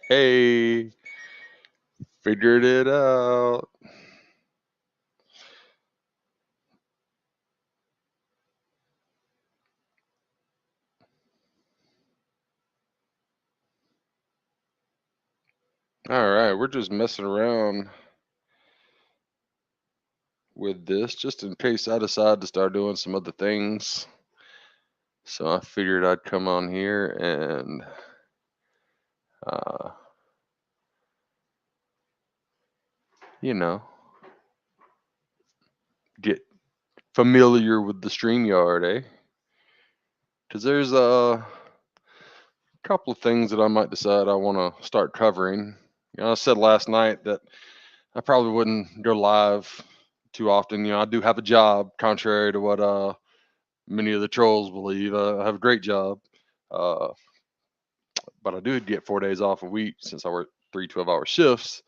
Hey, figured it out. All right, we're just messing around with this just in case I decide to start doing some other things. So I figured I'd come on here and uh, you know, get familiar with the StreamYard, eh? Because there's a couple of things that I might decide I want to start covering. I said last night that I probably wouldn't go live too often. I do have a job, contrary to what many of the trolls believe. I have a great job, uh, but I do get 4 days off a week since I work 3 12-hour shifts,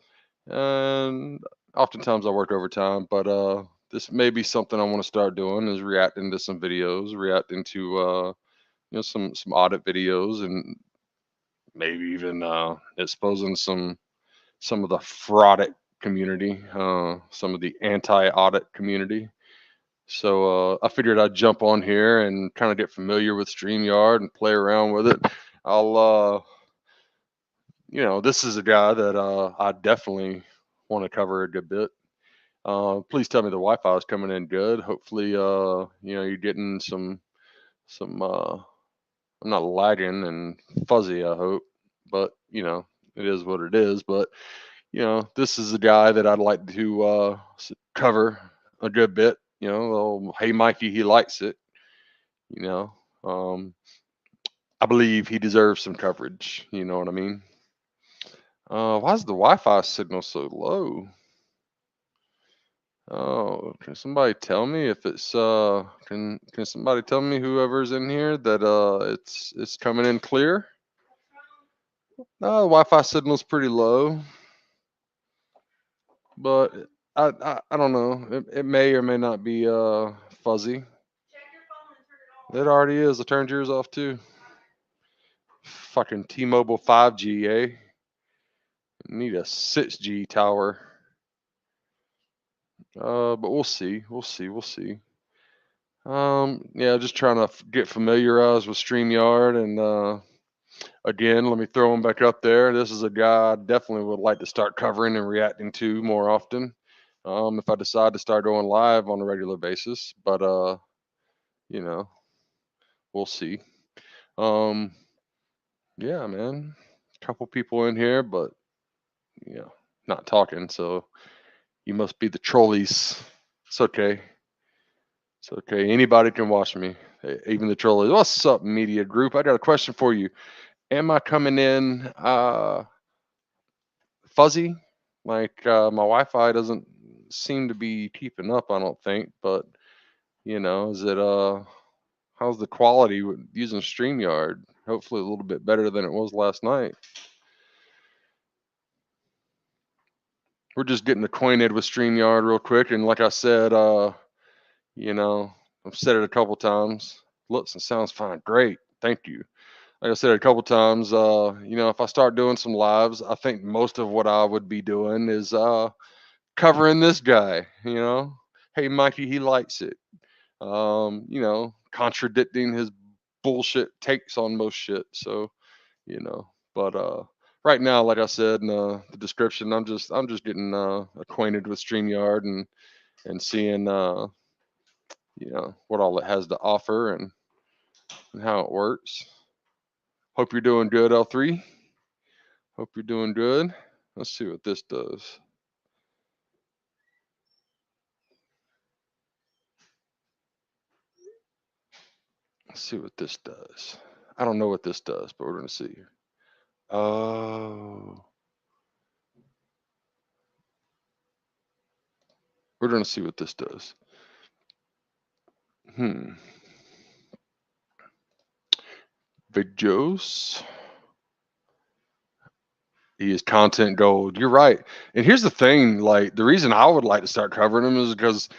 and oftentimes I work overtime. But this may be something I want to start doing is reacting to some videos, reacting to some audit videos, and maybe even exposing some of the fraudit community, some of the anti-audit community. So I figured I'd jump on here and kind of get familiar with StreamYard and play around with it. I'll, this is a guy that I definitely want to cover a good bit. Please tell me the Wi-Fi is coming in good. Hopefully, you're getting some. I'm not lagging and fuzzy. I hope, but it is what it is. But this is a guy that I'd like to cover a good bit. Hey Mikey, he likes it. You know, um, I believe he deserves some coverage. You know what I mean? Why is the Wi-Fi signal so low? Oh, can somebody tell me if it's can somebody tell me whoever's in here that it's coming in clear? No, the Wi-Fi signal's pretty low, but I don't know. It may or may not be fuzzy. It already is. I turned yours off too. Fucking T-Mobile 5G, eh? Need a 6G tower. But we'll see. We'll see. We'll see. Yeah, just trying to get familiarized with StreamYard, and again, let me throw him back up there. This is a guy I definitely would like to start covering and reacting to more often. If I decide to start going live on a regular basis, but you know, we'll see. Um, yeah, man, couple people in here, but not talking. So you must be the trolleys. It's okay. It's okay. Anybody can watch me, even the trolleys. What's up, media group? I got a question for you. Am I coming in fuzzy? Like my Wi-Fi doesn't seem to be keeping up. I don't think, but is it how's the quality using StreamYard? Hopefully a little bit better than it was last night. We're just getting acquainted with StreamYard real quick, and like I said, I've said it a couple times. Looks and sounds fine. Great. Thank you. Like I said a couple times, if I start doing some lives, I think most of what I would be doing is covering this guy. Hey Mikey, he likes it. Contradicting his bullshit takes on most shit. So, but right now, like I said in the description, I'm just getting acquainted with StreamYard and seeing what all it has to offer and how it works. Hope you're doing good, L3. Hope you're doing good. Let's see what this does. Let's see what this does. I don't know what this does, but we're going to see. Oh. We're going to see what this does. Big Joe's. He is content gold. You're right. And here's the thing, like the reason I would like to start covering him is because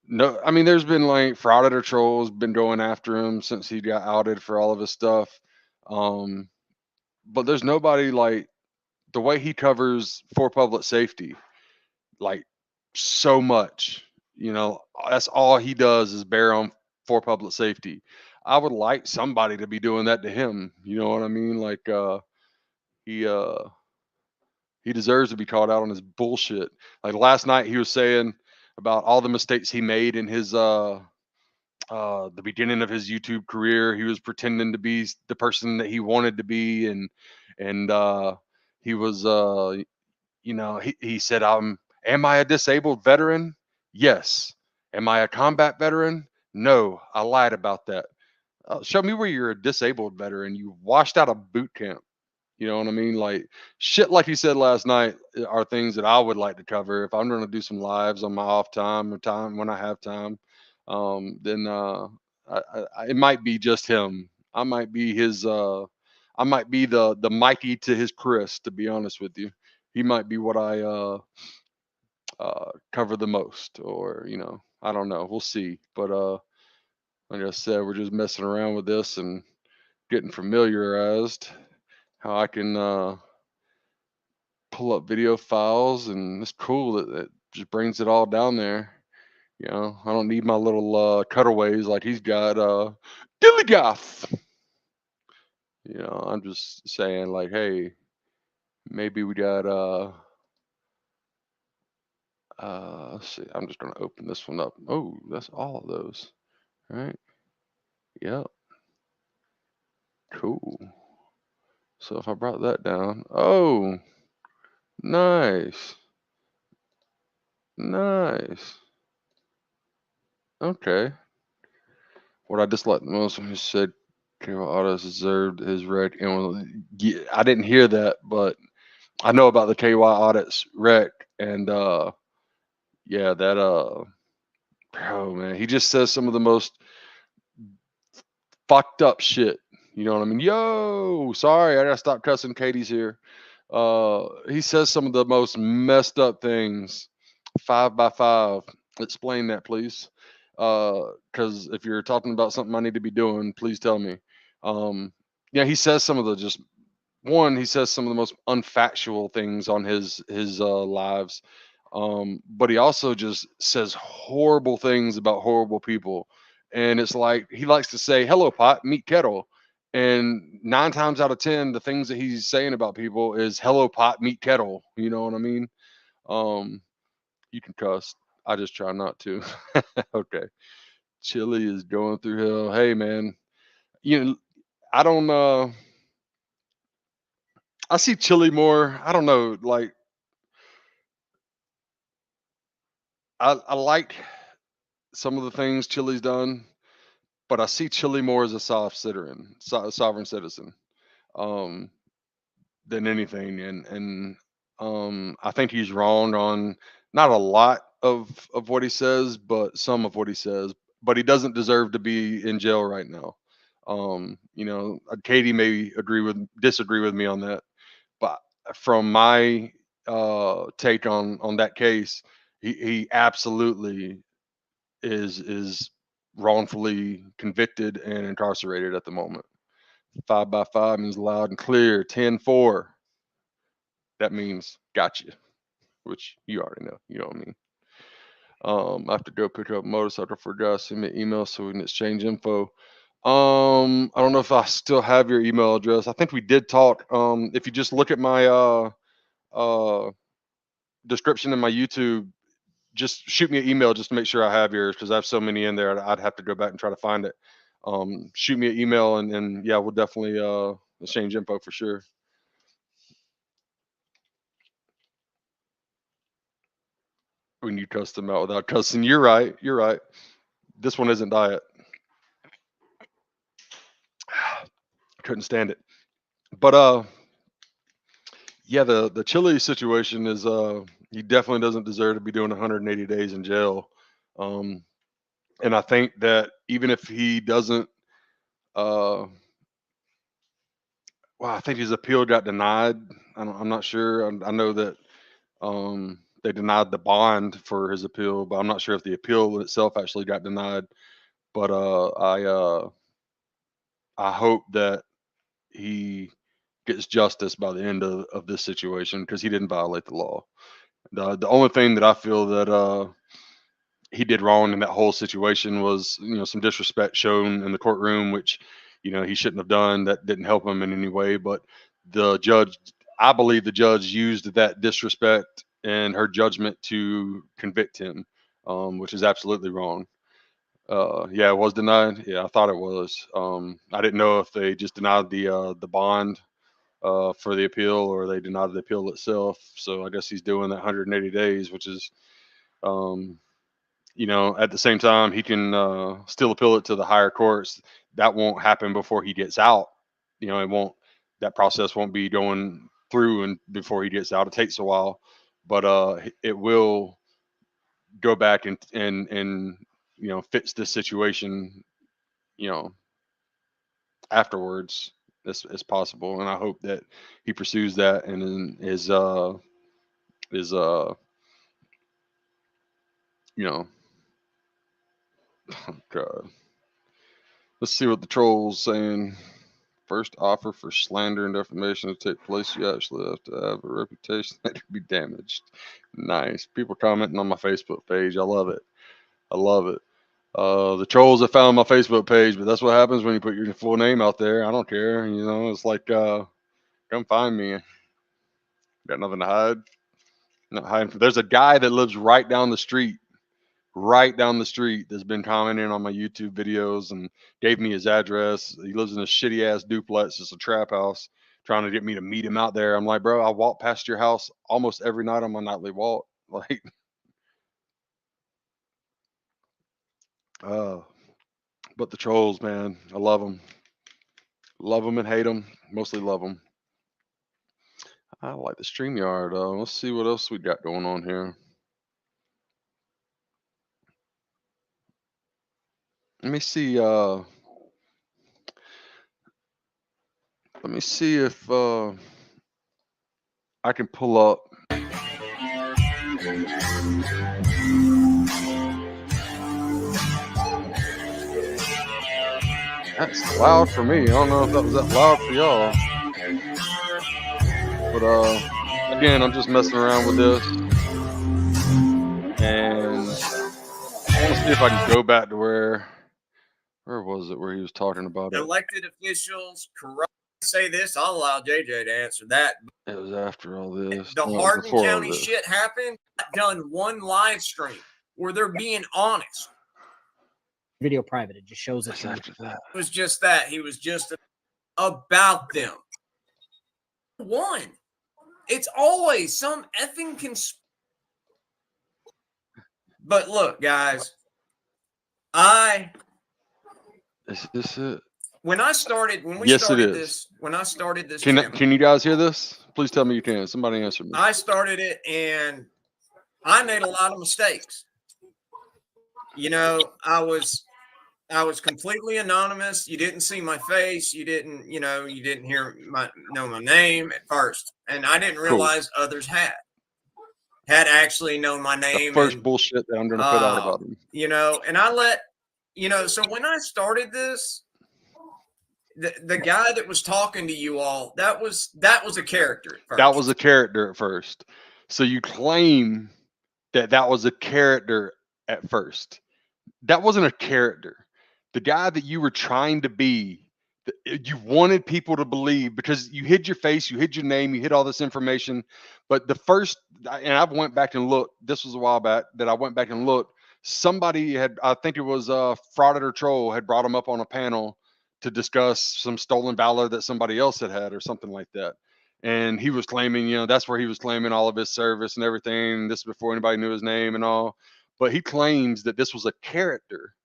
there's been like frauditor trolls been going after him since he got outed for all of his stuff. But there's nobody like the way he covers for public safety, like so much, you know, that's all he does is bear on for public safety. I would like somebody to be doing that to him. You know what I mean? Like he uh he deserves to be called out on his bullshit. Like last night he was saying about all the mistakes he made in his the beginning of his YouTube career. He was pretending to be the person that he wanted to be, and he was you know, he said, am I a disabled veteran? Yes. Am I a combat veteran? No, I lied about that. Show me where you're a disabled veteran. You washed out of boot camp. You know what I mean? Like shit, like you said last night, are things that I would like to cover if I'm going to do some lives on my off time or time when I have time. Then it might be just him. I might be his. I might be the Mikey to his Chris. To be honest with you, he might be what I cover the most, or you know, I don't know. We'll see. But like I said, we're just messing around with this and getting familiarized. How I can pull up video files, and it's cool that it just brings it all down there. You know, I don't need my little cutaways like he's got. Dillygoth. You know, I'm just saying like, hey, maybe we got let's see. I'm just gonna open this one up. Oh, that's all of those. All right. Yep. Cool. So if I brought that down, oh, nice, nice. Okay. What I disliked the most when he said Carol Autos deserved his wreck, and I didn't hear that, but I know about the KY Audits wreck, and yeah, that bro, man, he just says some of the most fucked up shit. You know what I mean? Yo, sorry, I gotta stop cussing. Katie's here. He says some of the most messed up things. 5 by 5. Explain that, please. Because if you're talking about something I need to be doing, please tell me. Yeah, he says some of the just one. He says some of the most unfactual things on his lives. But he also just says horrible things about horrible people. And it's like he likes to say, hello, pot, meet kettle. And 9 times out of 10, the things that he's saying about people is hello, pot, meet kettle. You know what I mean? Um, you can cuss. I just try not to. Okay. Chili is going through hell. Hey, man. You know, I don't, I see Chili more. I don't know. Like, I like some of the things Chili's done, but I see Chile more as a sovereign citizen, um, than anything, and I think he's wrong on not a lot of what he says, but some of what he says. But he doesn't deserve to be in jail right now. You know, Katie may disagree with me on that, but from my take on that case, he absolutely is wrongfully convicted and incarcerated at the moment. 5 by 5 means loud and clear. 10-4, that means gotcha, which you already know. You know what I mean? I have to go pick up a motorcycle for guys. Send me an email so we can exchange info. I don't know if I still have your email address. I think we did talk. If you just look at my uh description in my YouTube, just shoot me an email just to make sure I have yours, because I have so many in there. I'd have to go back and try to find it. Shoot me an email, and yeah, we'll definitely exchange info for sure. When you cuss them out without cussing, you're right. You're right. This one isn't diet. Couldn't stand it. But yeah, the Chili situation is he definitely doesn't deserve to be doing 180 days in jail. Um, and I think that even if he doesn't, well, I think his appeal got denied. I'm not sure. I know that they denied the bond for his appeal, but I'm not sure if the appeal itself actually got denied. But I hope that he gets justice by the end of this situation, because he didn't violate the law. The only thing that I feel that he did wrong in that whole situation was, some disrespect shown in the courtroom, which, he shouldn't have done. That didn't help him in any way. But I believe the judge used that disrespect and her judgment to convict him, which is absolutely wrong. Yeah, it was denied. Yeah, I thought it was. I didn't know if they just denied the bond for the appeal, or they denied the appeal itself. So I guess he's doing that 180 days, which is, at the same time, he can still appeal it to the higher courts. That won't happen before he gets out. It won't. That process won't be going through and before he gets out. It takes a while, but it will go back and fix this situation, afterwards, as possible. And I hope that he pursues that and is oh God. Let's see what the troll's saying. First offer for slander and defamation to take place, you actually have to have a reputation that could be damaged. Nice. People commenting on my Facebook page. I love it. I love it. The trolls have found my Facebook page, but that's what happens when you put your full name out there. I don't care. It's like, come find me. Got nothing to hide. Not hiding. There's a guy that lives right down the street that's been commenting on my YouTube videos and gave me his address. He lives in a shitty ass duplex. It's a trap house, trying to get me to meet him out there. I'm like, bro, I walk past your house almost every night on my nightly walk. Like, but the trolls, man, I love them. Love them and hate them. Mostly love them. I like the StreamYard. Let's see what else we got going on here. Let me see. Let me see if I can pull up. That's loud for me. I don't know if that was that loud for y'all. But again, I'm just messing around with this, and I want to see if I can go back to where was it, where he was talking about it. Elected officials corrupt. Say this, I'll allow JJ to answer that. It was after all this. The Hardin County shit happened. I've done one live stream where they're being honest. Video private. It just shows us after that. It was just that. He was just about them. One. It's always some effing But look, guys, Is this it? When I started this, can you guys hear this? Please tell me you can. Somebody answer me. I started it and I made a lot of mistakes. I was completely anonymous. You didn't see my face. You didn't know my name at first. And I didn't realize others had actually known my name. The first bullshit that I'm going to put out about him. And I let, so when I started this, the guy that was talking to you all, that was a character at first. That was a character at first. So you claim that was a character at first. That wasn't a character. The guy that you were trying to be, you wanted people to believe, because you hid your face, you hid your name, you hid all this information. But the first, and I went back and looked, this was a while back that I went back and looked, somebody had, I think it was Fraudit or Troll, had brought him up on a panel to discuss some stolen valor that somebody else had or something like that. And he was claiming, that's where he was claiming all of his service and everything. This before anybody knew his name and all. But he claims that this was a character.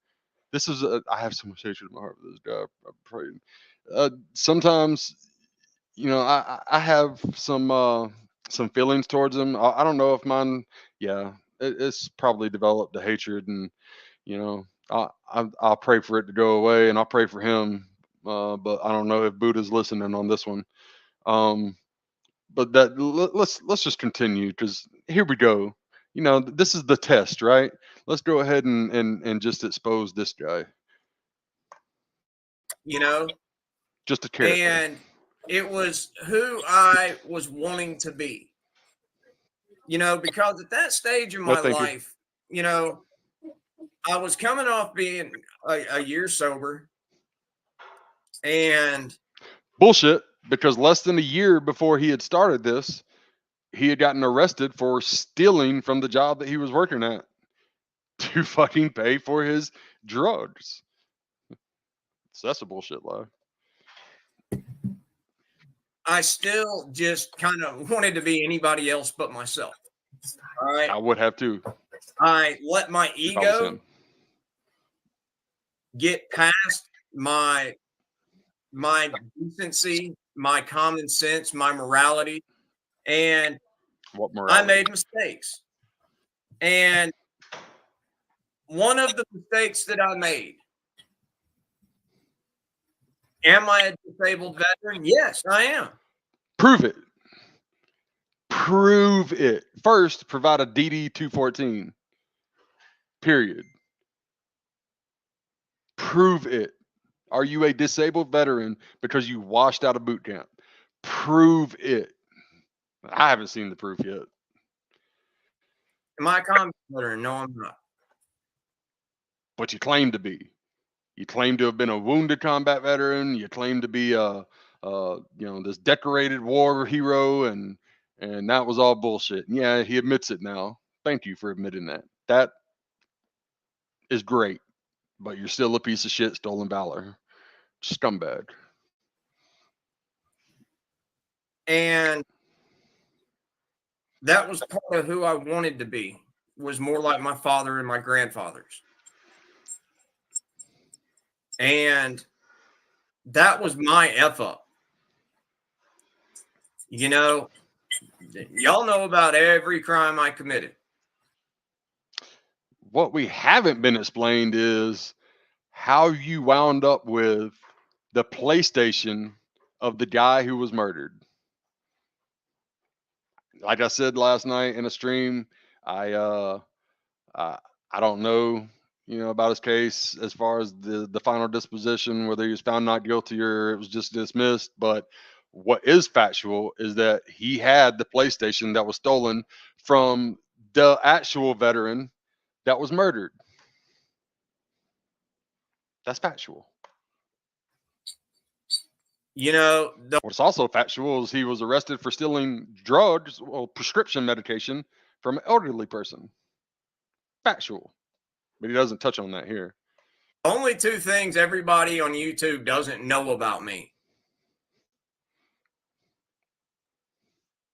This is I have so much hatred in my heart for this guy. I'm praying. Sometimes, I have some feelings towards him. I don't know if mine. Yeah, it's probably developed a hatred, and I'll pray for it to go away, and I'll pray for him. But I don't know if Buddha's listening on this one. But let's just continue, because here we go. This is the test, right? Let's go ahead and just expose this guy. Just a character. And It was who I was wanting to be. You know, because at that stage in No, my thank you. life, you know, I was coming off being a year sober, and Bullshit, because less than a year before he had started this, he had gotten arrested for stealing from the job that he was working at to fucking pay for his drugs. So that's a bullshit lie. I still just kind of wanted to be anybody else but myself. All right. I would have too. I let my if I was ego him. get past my decency, my common sense, my morality, and What I morality? made mistakes. And one of the mistakes that I made, am I a disabled veteran? Yes, I am. Prove it. Prove it. First, provide a DD 214. Period. Prove it. Are you a disabled veteran because you washed out of boot camp? Prove it. I haven't seen the proof yet. Am I a combat veteran? No, I'm not. But you claim to be. You claim to have been a wounded combat veteran. You claim to be this decorated war hero, and that was all bullshit. And yeah, he admits it now. Thank you for admitting that. That is great, but you're still a piece of shit, stolen valor, scumbag. And that was part of who I wanted to be, was more like my father and my grandfathers. And that was my F up. You know, y'all know about every crime I committed. What we haven't been explained is how you wound up with the PlayStation of the guy who was murdered. Like I said last night in a stream, I don't know, about his case as far as the final disposition, whether he was found not guilty or it was just dismissed. But what is factual is that he had the PlayStation that was stolen from the actual veteran that was murdered. That's factual. You know, What's also factual is he was arrested for stealing drugs, well, prescription medication from an elderly person. Factual. But he doesn't touch on that here. only two things everybody on YouTube doesn't know about me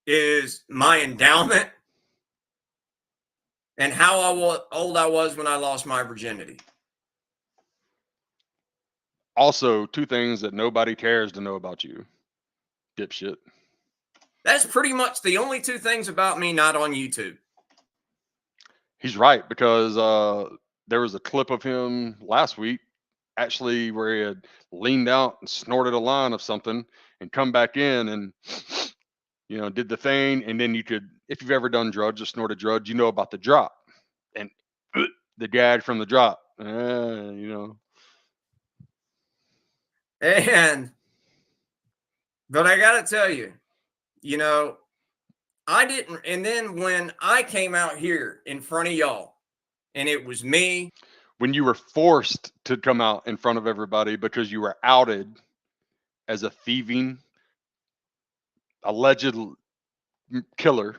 is my endowment and how old I was when I lost my virginity. Also, two things that nobody cares to know about you. Dipshit. That's pretty much the only two things about me not on YouTube. He's right, because there was a clip of him last week, actually, where he had leaned out and snorted a line of something and come back in and, did the thing. And then you could, if you've ever done drugs or snorted drugs, you know about the drop and the gag from the drop. But I got to tell you, I didn't. And then when I came out here in front of y'all and it was me. When you were forced to come out in front of everybody because you were outed as a thieving, alleged killer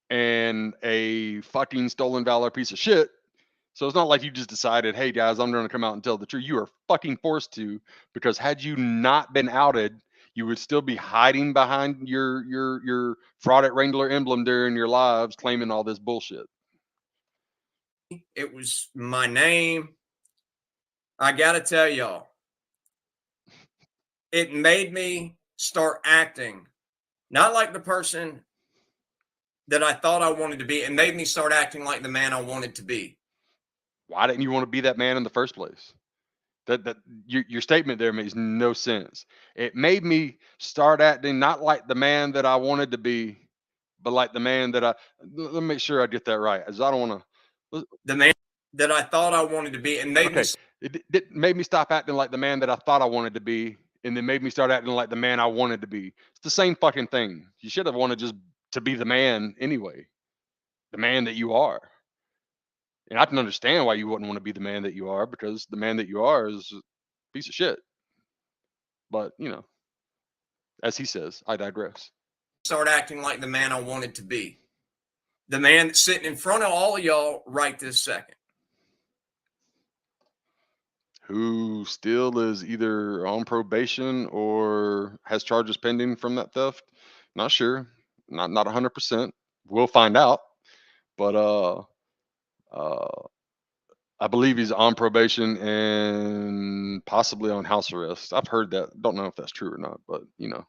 and a fucking stolen valor piece of shit. So it's not like you just decided, hey guys, I'm going to come out and tell the truth. You are fucking forced to, because had you not been outed, you would still be hiding behind your FrauditWrangler emblem during your lives, claiming all this bullshit. It was my name. I got to tell y'all, it made me start acting not like the person that I thought I wanted to be. It made me start acting like the man I wanted to be. Why didn't you want to be that man in the first place? That your statement there makes no sense. It made me start acting not like the man that I wanted to be, but like the man that let me make sure I get that right, as I don't want to. The man that I thought I wanted to be, and made it made me stop acting like the man that I thought I wanted to be, and then made me start acting like the man I wanted to be. It's the same fucking thing. You should have wanted just to be the man anyway, the man that you are. And I can understand why you wouldn't want to be the man that you are, because the man that you are is a piece of shit. But, you know, as he says, I digress. Start acting like the man I wanted to be. The man that's sitting in front of all of y'all right this second. Who still is either on probation or has charges pending from that theft. Not sure. Not 100%. We'll find out. But I believe he's on probation and possibly on house arrest. I've heard that. Don't know if that's true or not, but you know.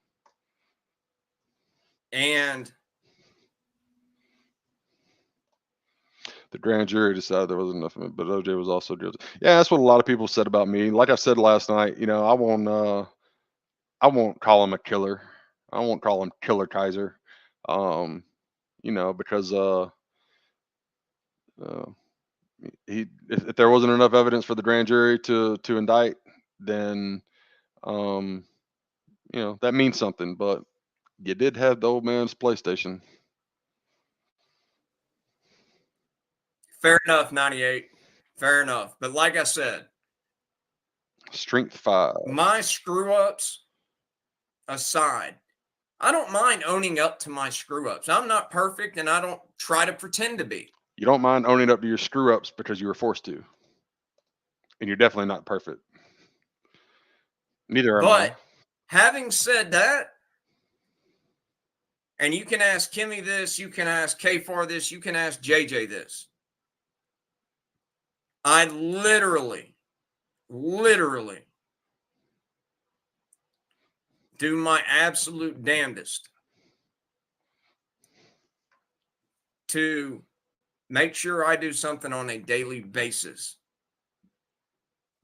And the grand jury decided there wasn't enough of it, but OJ was also guilty. Yeah, that's what a lot of people said about me. Like I said last night, you know, I won't call him a killer. I won't call him Killer Kiser. You know, because if there wasn't enough evidence for the grand jury to indict, then you know, that means something. But you did have the old man's PlayStation. fair enough, 98. Fair enough. But like I said, Strength 5. my screw ups aside, I don't mind owning up to my screw ups. I'm not perfect, and I don't try to pretend to be. You don't mind owning up to your screw ups because you were forced to, and you're definitely not perfect. Neither am I. But having said that, and you can ask Kimmy this, you can ask K4 this, you can ask JJ this. I literally do my absolute damnedest to make sure I do something on a daily basis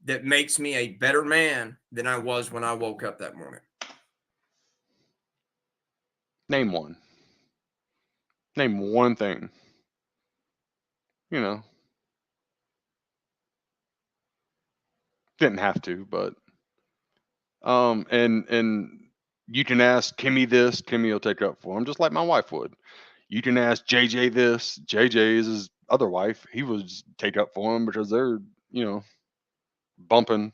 that makes me a better man than I was when I woke up that morning. Name one. Name one thing. You know. Didn't have to, but and you can ask Kimmy this, Kimmy will take up for him, just like my wife would. You can ask JJ this, JJ is his other wife. He would take up for him because they're, you know, bumping.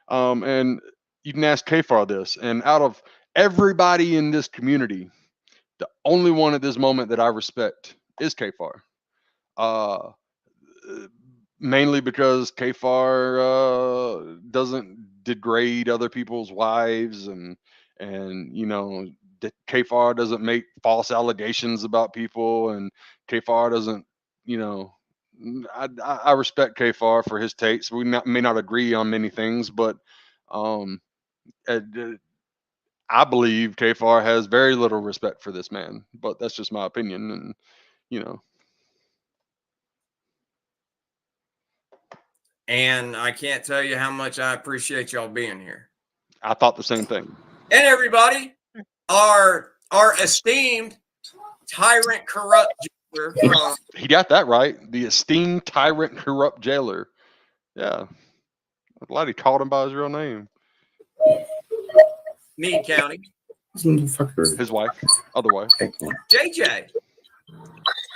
And you can ask Kfar this, and out of everybody in this community, the only one at this moment that I respect is Kfar. Mainly because Kfar doesn't degrade other people's wives, and you know, Kfar doesn't make false allegations about people, and Kfar doesn't, you know, I respect Kfar for his takes. We may not agree on many things, but I believe Kfar has very little respect for this man. But that's just my opinion, and you know. And I can't tell you how much I appreciate y'all being here. I thought the same thing. And everybody, our esteemed tyrant corrupt jailer from He got that right. The esteemed tyrant corrupt jailer. Yeah. I'm glad he called him by his real name. Meade County. His wife, other wife. JJ.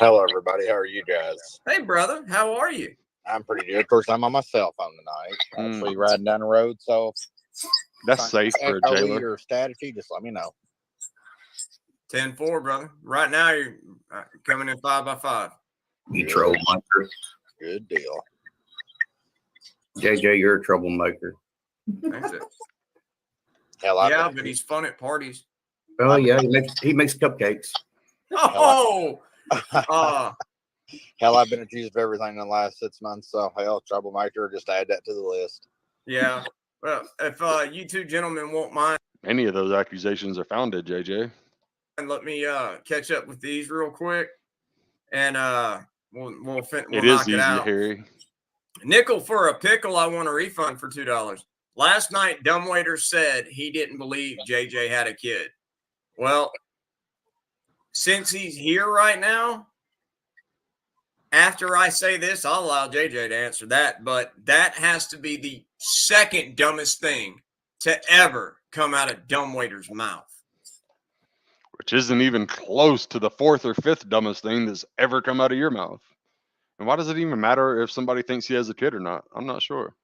Hello, everybody. How are you guys? Hey, brother. How are you? I'm pretty good. Of course, I'm on my cell phone tonight. Actually riding down the road, so That's safe for a jailer. Or staticky, just let me know. 10-4, brother. Right now, you're coming in 5x5. You troublemaker. Good deal. JJ, you're a troublemaker. That's it. Hell, Yeah, but he's fun at parties. Oh yeah, he makes cupcakes. Oh, hell, I've been accused of everything in the last 6 months. So hell, troublemaker. Just add that to the list. yeah. Well, if you two gentlemen won't mind, Any of those accusations are founded, JJ. and let me catch up with these real quick, and we'll It is knock easy, it out. Harry. Nickel for a pickle. I want a refund for $2. Last night, Dumbwaiter said he didn't believe JJ had a kid. Well, since he's here right now, after I say this, I'll allow JJ to answer that. But that has to be the second dumbest thing to ever come out of dumbwaiter's mouth. Which isn't even close to the 4th or 5th dumbest thing that's ever come out of your mouth. And why does it even matter if somebody thinks he has a kid or not? I'm not sure.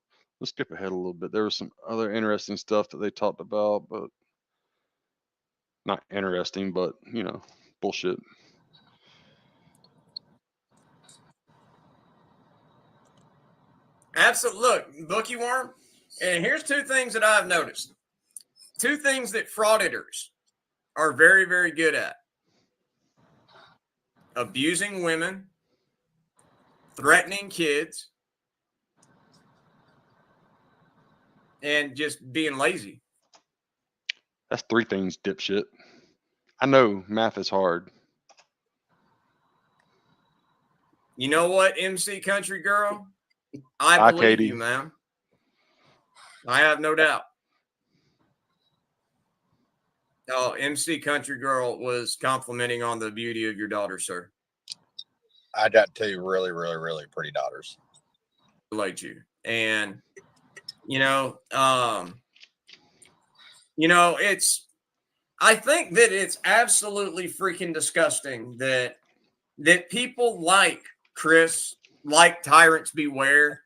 Let's skip ahead a little bit. There was some other interesting stuff that they talked about, but not interesting, but you know, bullshit. Absolutely. Look, Bookie Worm, and here's 2 things that I've noticed. 2 things that frauditors are very, very good at. Abusing women, threatening kids, and just being lazy. That's 3 things, dipshit. I know math is hard. You know what, MC Country Girl? I Hi, believe Katie. you, ma'am. I have no doubt. Oh, MC Country Girl was complimenting on the beauty of your daughter, sir. I got 2 really, really, really pretty daughters. Like you. And I think that it's absolutely freaking disgusting that people like Chris, like Tyrants Beware,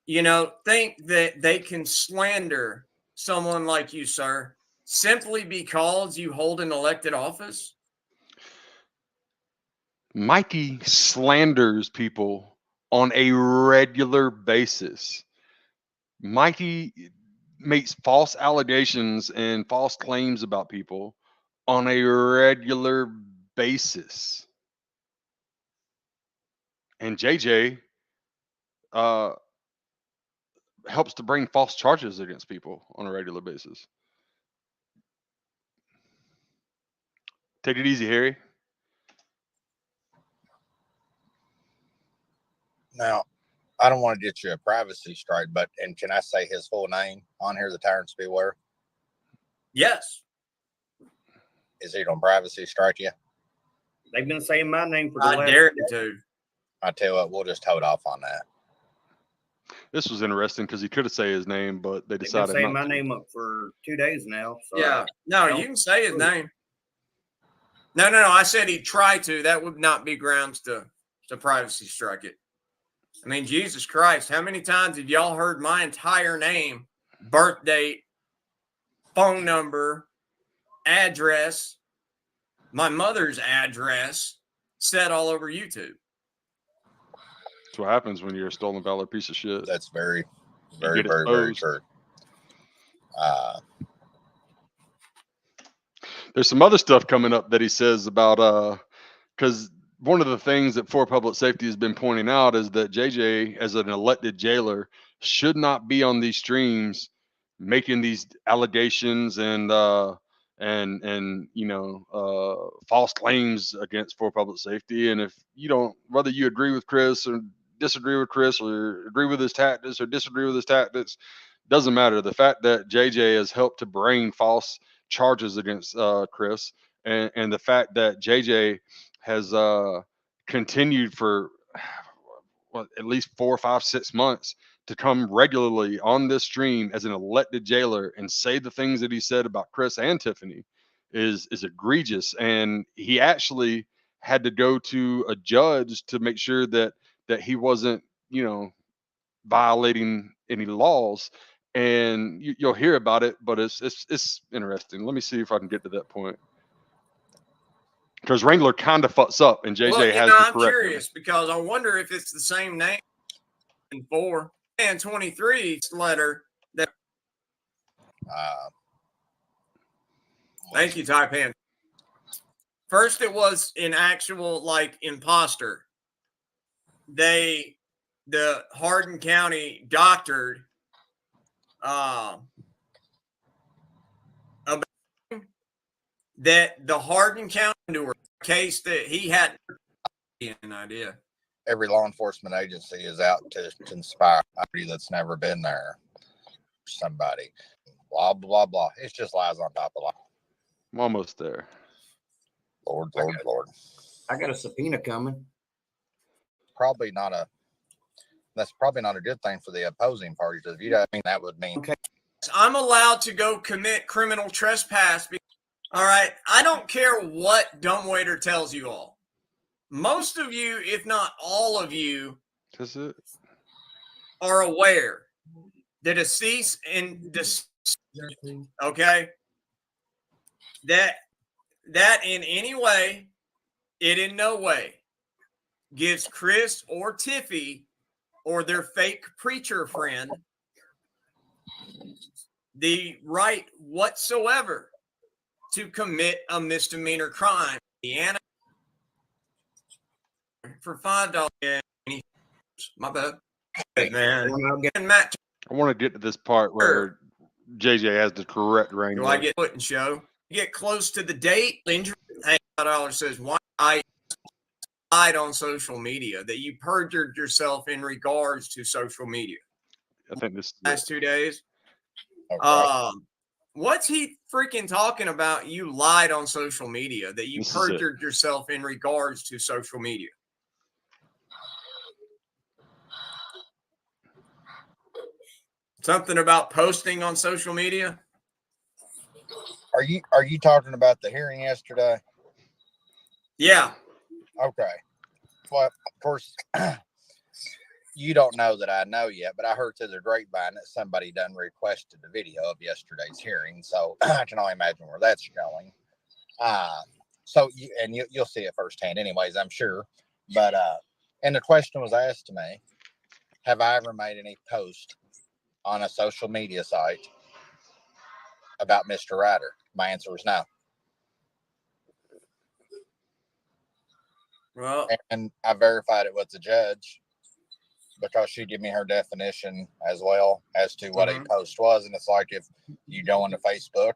think that they can slander someone like you, sir, simply because you hold an elected office. Mikey slanders people on a regular basis. Mikey makes false allegations and false claims about people on a regular basis. And JJ helps to bring false charges against people on a regular basis. Take it easy, Harry. Now, I don't want to get you a privacy strike, and can I say his full name on here, the Tyrants Beware? Yes. Is he going to privacy strike you? They've been saying my name for the I last. dare you to. I tell you what, we'll just hold off on that. This was interesting because he could have said his name, but they They've been decided saying not my to. name up for 2 days now. So Yeah. No, you can say his name. No. I said he'd try to. That would not be grounds to privacy strike it. I mean, Jesus Christ, how many times have y'all heard my entire name, birth date, phone number, address, my mother's address said all over YouTube? That's what happens when you're a stolen valor piece of shit. That's very, You very, get very, very exposed. true. There's some other stuff coming up that he says about because one of the things that For Public Safety has been pointing out is that JJ, as an elected jailer, should not be on these streams making these allegations and false claims against For Public Safety. And if you don't, whether you agree with Chris or disagree with Chris or agree with his tactics or disagree with his tactics, doesn't matter. The fact that JJ has helped to bring false charges against Chris, and the fact that JJ has continued for at least 4, 5, 6 months to come regularly on this stream as an elected jailer and say the things that he said about Chris and Tiffany is egregious. And he actually had to go to a judge to make sure that he wasn't, violating any laws. And you'll hear about it, but it's interesting. Let me see if I can get to that point. Because Wrangler kind of fucks up, and JJ has to I'm correct curious because I wonder if it's the same name in 4 and 23's letter. That thank you, Taipan. First, it was an actual imposter. The Hardin County doctored that the Hardin County case that he had an idea. Every law enforcement agency is out to inspire somebody that's never been there. Somebody, blah, blah, blah. It's just lies on top of lies. I'm almost there. Lord. I got a subpoena coming. That's probably not a good thing for the opposing party. Because if you don't, that would mean. Okay. I'm allowed to go commit criminal trespass. All right. I don't care what dumbwaiter tells you all. Most of you, if not all of you, That's it. are aware that a cease and desist, okay, that in any way, it in no way gives Chris or Tiffy or their fake preacher friend the right whatsoever to commit a misdemeanor crime. Indiana for $5. My bad. Hey, man. And Matt, I want to get to this part where JJ has the correct Wrangler. do I get put and show? Get close to the date, injury. Hey, $5 says why I lied on social media, that you perjured yourself in regards to social media. I think this is Last 2 days. Okay. What's he freaking talking about? You lied on social media, that you This is perjured yourself in regards to social media. Something about posting on social media. Are you talking about the hearing yesterday? Yeah. Okay. Well, of course, you don't know that I know yet, but I heard through the grapevine that somebody done requested the video of yesterday's hearing, so I can only imagine where that's going. So you'll see it firsthand, anyways, I'm sure. But and the question was asked to me: have I ever made any post on a social media site about Mr. Ryder? My answer was no. Well, And I verified it with the judge because she gave me her definition as well as to what a post was. And it's like, if you go into Facebook,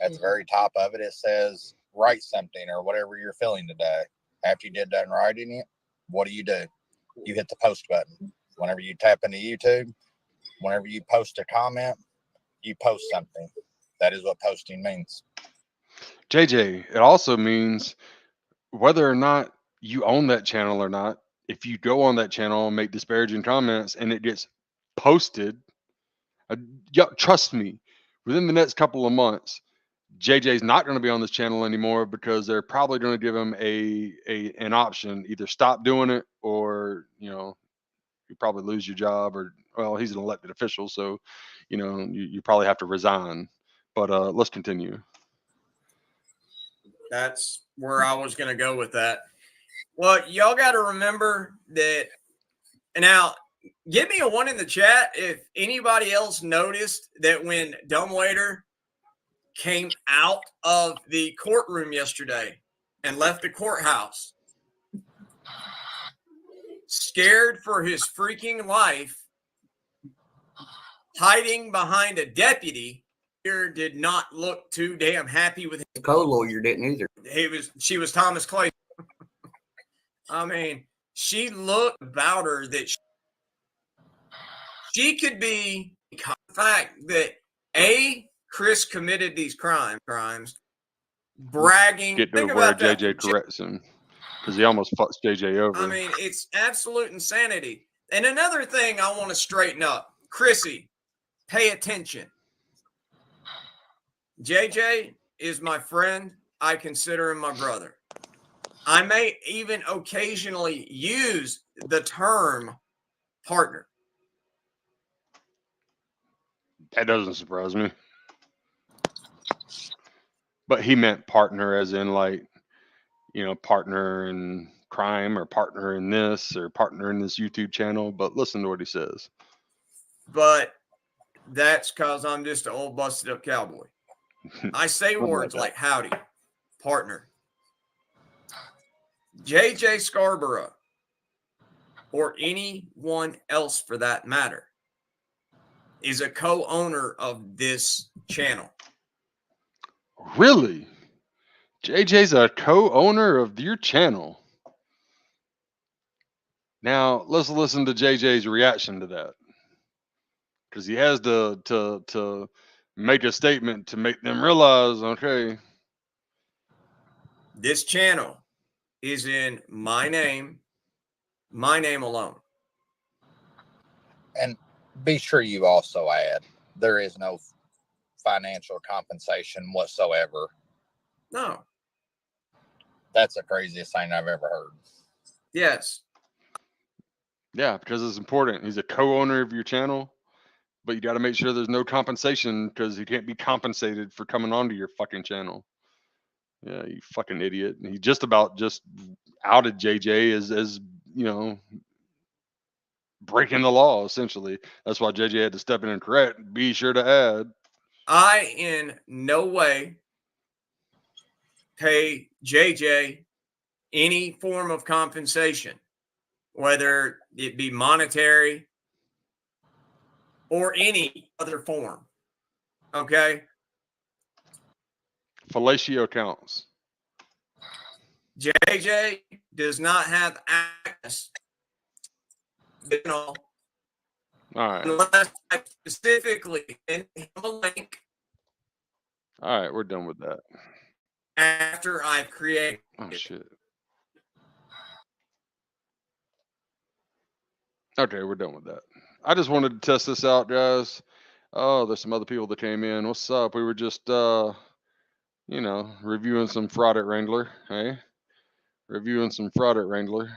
at the very top of it, it says write something or whatever you're feeling today. After you did done writing it, what do? You hit the post button. Whenever you tap into YouTube, whenever you post a comment, you post something. That is what posting means. JJ, it also means whether or not you own that channel or not, if you go on that channel and make disparaging comments and it gets posted, trust me, within the next couple of months, JJ's not going to be on this channel anymore because they're probably going to give him an option, either stop doing it or, you probably lose your job, or, well, he's an elected official, so, you probably have to resign. But let's continue. that's where I was going to go with that. Well, y'all got to remember that. Now, give me a 1 in the chat if anybody else noticed that when dumbwaiter came out of the courtroom yesterday and left the courthouse, scared for his freaking life, hiding behind a deputy, did not look too damn happy with him. The co-lawyer didn't either. She was Thomas Clay. I mean, she looked about her that she could be the fact that Chris committed these crimes, bragging. Get to Think where about that. JJ corrects him because he almost fucks JJ over. I mean, it's absolute insanity. And another thing I want to straighten up, Chrissy, pay attention. JJ is my friend. I consider him my brother. I may even occasionally use the term partner. That doesn't surprise me. But he meant partner as in, like, partner in crime or partner in this or partner in this YouTube channel. But listen to what he says. But that's because I'm just an old busted up cowboy. I say words like howdy, partner. JJ Scarborough, or anyone else for that matter, is a co-owner of this channel. Really? JJ's a co-owner of your channel. Now, let's listen to JJ's reaction to that. Because he has to make a statement to make them realize, okay, this channel is in my name alone. And be sure you also add, there is no financial compensation whatsoever. No. That's the craziest thing I've ever heard. Yes. Yeah, because it's important. He's a co-owner of your channel, but you got to make sure there's no compensation because he can't be compensated for coming onto your fucking channel. Yeah, you fucking idiot. And he just outed JJ as you know, breaking the law, essentially. That's why JJ had to step in and correct. Be sure to add. I in no way pay JJ any form of compensation, whether it be monetary or any other form. Okay. Fellatio counts. JJ does not have access, All right. unless I specifically send him a link All right, we're done with that. after I've created Oh it. shit. Okay, we're done with that. I just wanted to test this out, guys. Oh, there's some other people that came in. What's up? We were just reviewing some FrauditWrangler, hey? Reviewing some FrauditWrangler,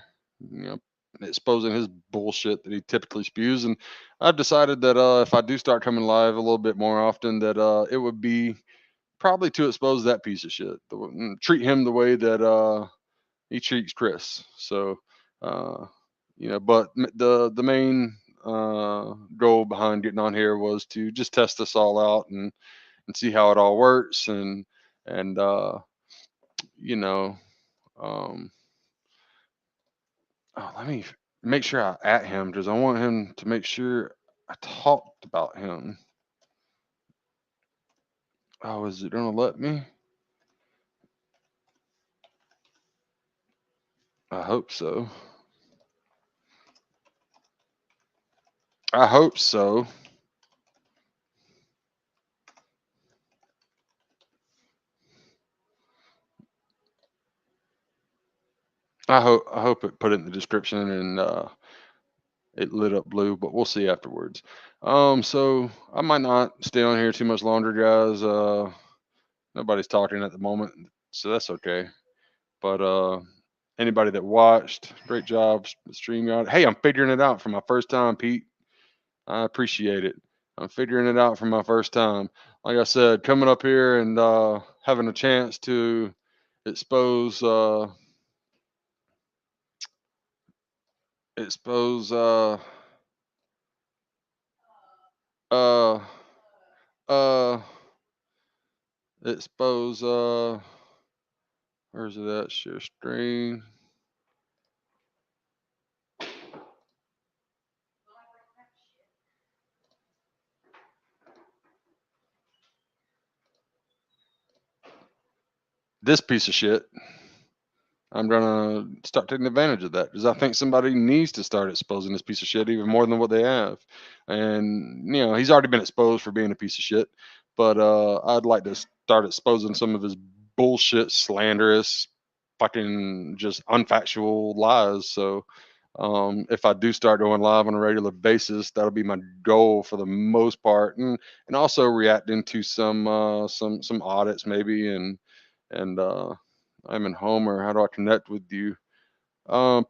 exposing his bullshit that he typically spews. And I've decided that if I do start coming live a little bit more often, that it would be probably to expose that piece of shit. Treat him the way that he treats Chris. So, but the main goal behind getting on here was to just test this all out and see how it all works and let me make sure I at him because I want him to make sure I talked about him. Oh, is it gonna let me? I hope so. I hope so. I hope it put it in the description and it lit up blue, but we'll see afterwards. So I might not stay on here too much longer, guys. Nobody's talking at the moment, so that's okay. But anybody that watched, great job, StreamYard. Hey, I'm figuring it out for my first time, Pete. I appreciate it. I'm figuring it out for my first time. Like I said, coming up here and having a chance to expose expose uh uh expose where's it at? Share screen. This piece of shit. I'm gonna start taking advantage of that because I think somebody needs to start exposing this piece of shit even more than what they have. And he's already been exposed for being a piece of shit, but I'd like to start exposing some of his bullshit, slanderous, fucking just unfactual lies. So if I do start going live on a regular basis, that'll be my goal for the most part, and also reacting to some audits maybe and I'm in Homer. How do I connect with you?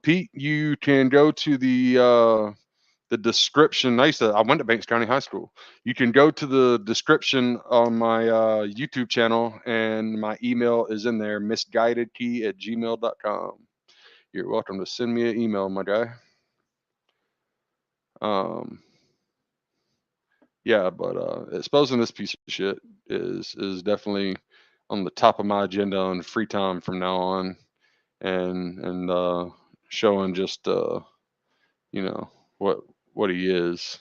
Pete, you can go to the description. I went to Banks County High School. You can go to the description on my YouTube channel, and my email is in there, misguidedkey@gmail.com. You're welcome to send me an email, my guy. Yeah, but exposing this piece of shit is definitely on the top of my agenda on free time from now on. And showing just what he is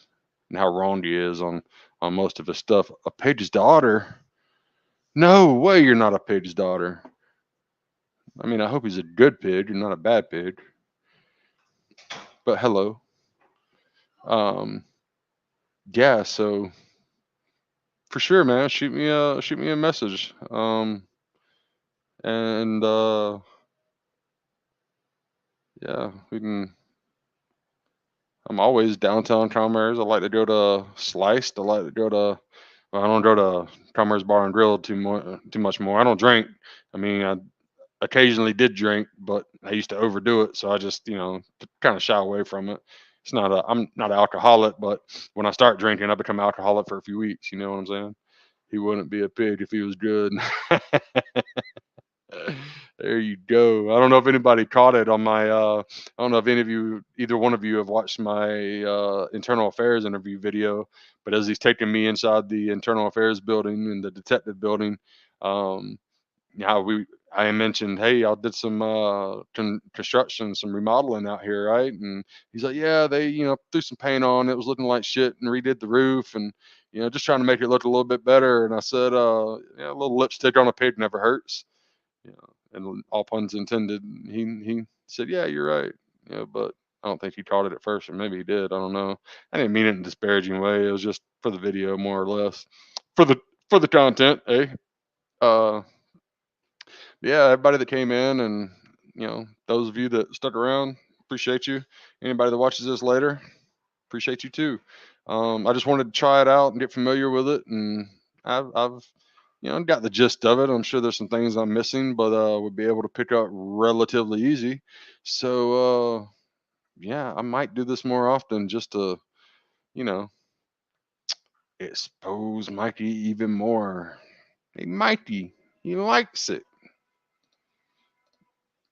and how wrong he is on most of his stuff. A Page's daughter? No way, you're not a Page's daughter. I mean, I hope he's a good pig and not a bad pig. But hello. Yeah. So for sure, man, shoot me a message. And yeah, we can. I'm always downtown Commerce. I like to go to Sliced. I like to go to Well, I don't go to Commerce Bar and Grill too much more. I don't drink. I mean, I occasionally did drink, but I used to overdo it, so I just, kind of shy away from it. I'm not an alcoholic, but when I start drinking, I become alcoholic for a few weeks. You know what I'm saying? He wouldn't be a pig if he was good. There you go. I don't know if anybody caught it on my. I don't know if either one of you, have watched my internal affairs interview video. But as he's taking me inside the internal affairs building and the detective building, how I mentioned, hey, I did some construction, some remodeling out here, right? And he's like, yeah, they threw some paint on. It was looking like shit, and redid the roof, and just trying to make it look a little bit better. And I said, yeah, a little lipstick on a pig never hurts. And all puns intended. He said, yeah, you're right. But I don't think he caught it at first, or maybe he did. I don't know. I didn't mean it in a disparaging way. It was just for the video, more or less, for the content, eh? Yeah, everybody that came in, and those of you that stuck around, appreciate you. Anybody that watches this later, appreciate you too. I just wanted to try it out and get familiar with it, and I've got the gist of it. I'm sure there's some things I'm missing, but we'll be able to pick up relatively easy. So yeah, I might do this more often, just to expose Mikey even more. Hey, Mikey, he likes it.